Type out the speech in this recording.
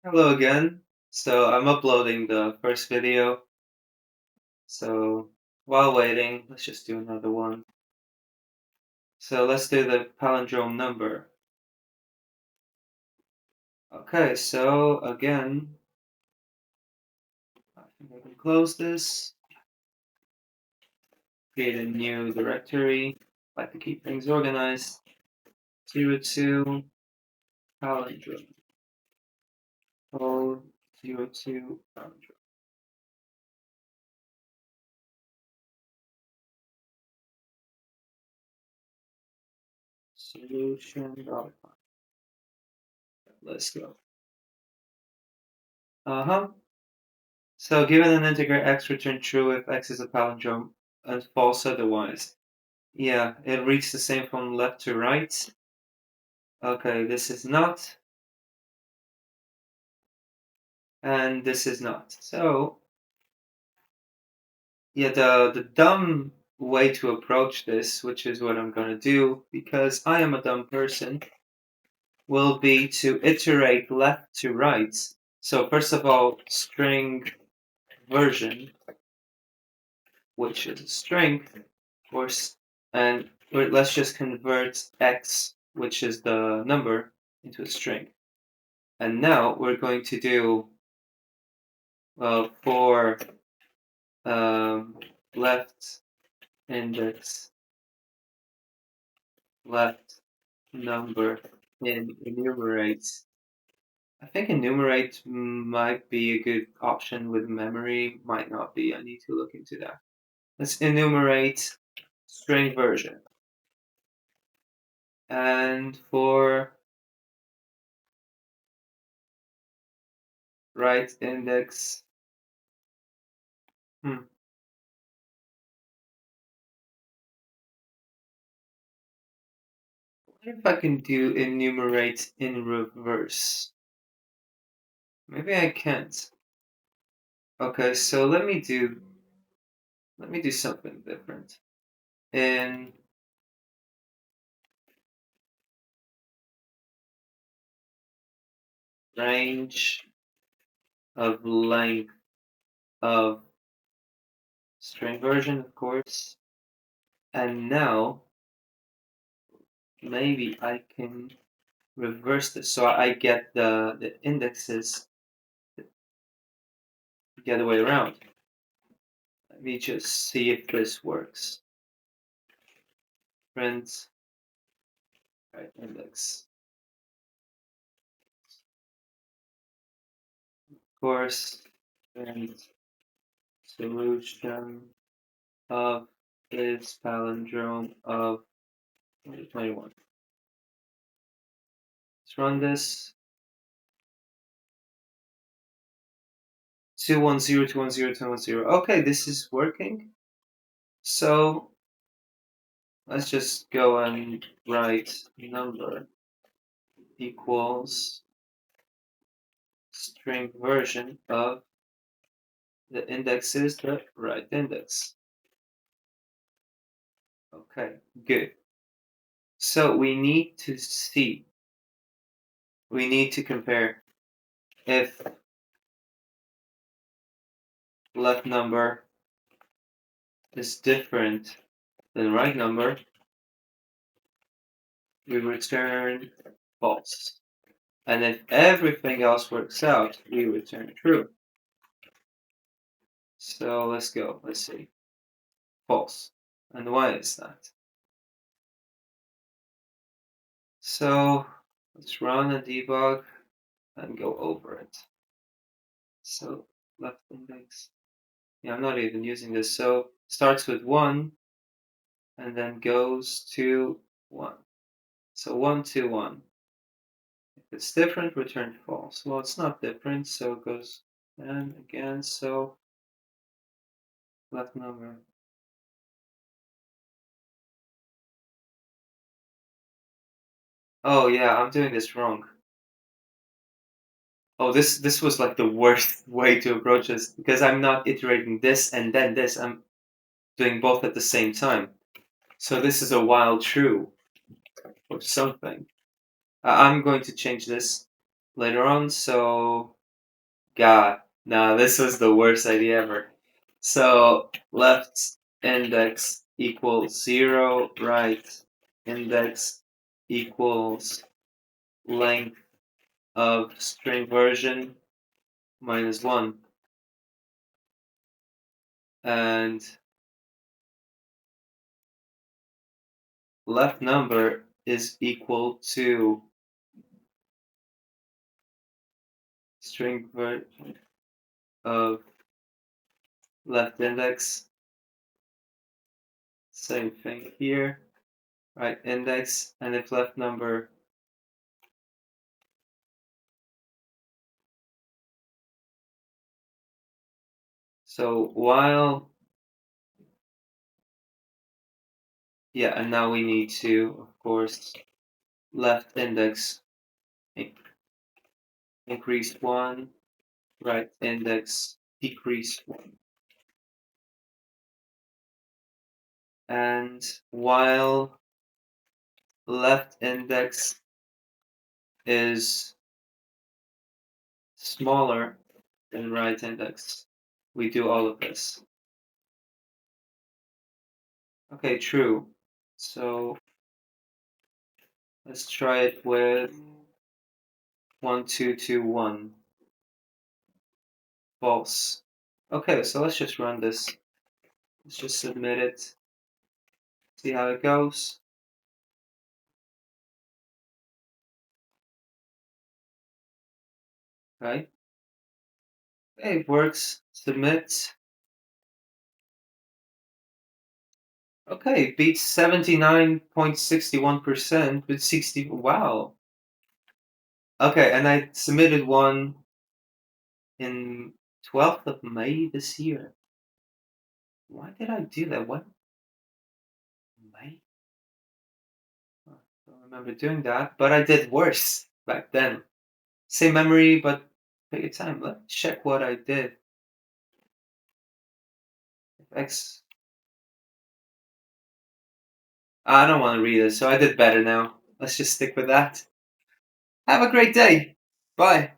Hello again. So I'm uploading the first video. So while waiting, let's just do another one. So let's do the palindrome number. Okay, so again, I think I can close this, create a new directory. I like to keep things organized. 02 palindrome. Oh, 02 palindrome. Solution. Let's go. Uh-huh. So given an integer x, return true if x is a palindrome and false otherwise. Yeah, it reads the same from left to right. Okay, this is not, and this is not. So, yeah, the dumb way to approach this, which is what I'm gonna do, because I am a dumb person, will be to iterate left to right. So first of all, string version, which is a string, of course, and let's just convert x, which is the number, into a string. And now we're going to do for left index, left number in enumerate. I think enumerate might be a good option with memory, might not be. I need to look into that. Let's enumerate string version. And for right index, what if I can do enumerate in reverse? Maybe I can't. Okay, so let me do something different. In range of length of string version, of course. And now maybe I can reverse this so I get the indexes the other way around. Let me just see if this works. Print right index. Of course, and solution of is palindrome of 21. Let's run this. 210, 210, 210. Okay, this is working. So let's just go and write number equals string version of the index is the right index. Okay, good. So we need to see, we need to compare if left number is different than right number, we return false. And if everything else works out, we return true. So let's go, let's see. False. And why is that? So let's run and debug and go over it. So left index. Yeah, I'm not even using this. So starts with 1 and then goes to 1. So 1 to 1. If it's different, return false. Well, it's not different, so it goes and again. So left number. Oh yeah, I'm doing this wrong. Oh, this was like the worst way to approach this because I'm not iterating this and then this. I'm doing both at the same time. So this is a while true or something. I'm going to change this later on. So, God, nah, this was the worst idea ever. So, left index equals 0, right index equals length of string version minus 1. And left number is equal to string version of left index. Same thing here. Right index, and if left number so while and now we need to, of course, left index increase 1, right index decrease 1. And while left index is smaller than right index, we do all of this. Okay, true. So let's try it with 1, 2, 2, 1. False. Okay, so let's just run this. Let's just submit it. See how it goes. Okay. Okay, it works. Submit. Okay, it beats 79.61% with 60. Wow. Okay, and I submitted one in 12th of May this year. Why did I do that? What? May? I don't remember doing that, but I did worse back then. Same memory, but take your time. Let's check what I did. X. I don't want to read it, so I did better now. Let's just stick with that. Have a great day. Bye.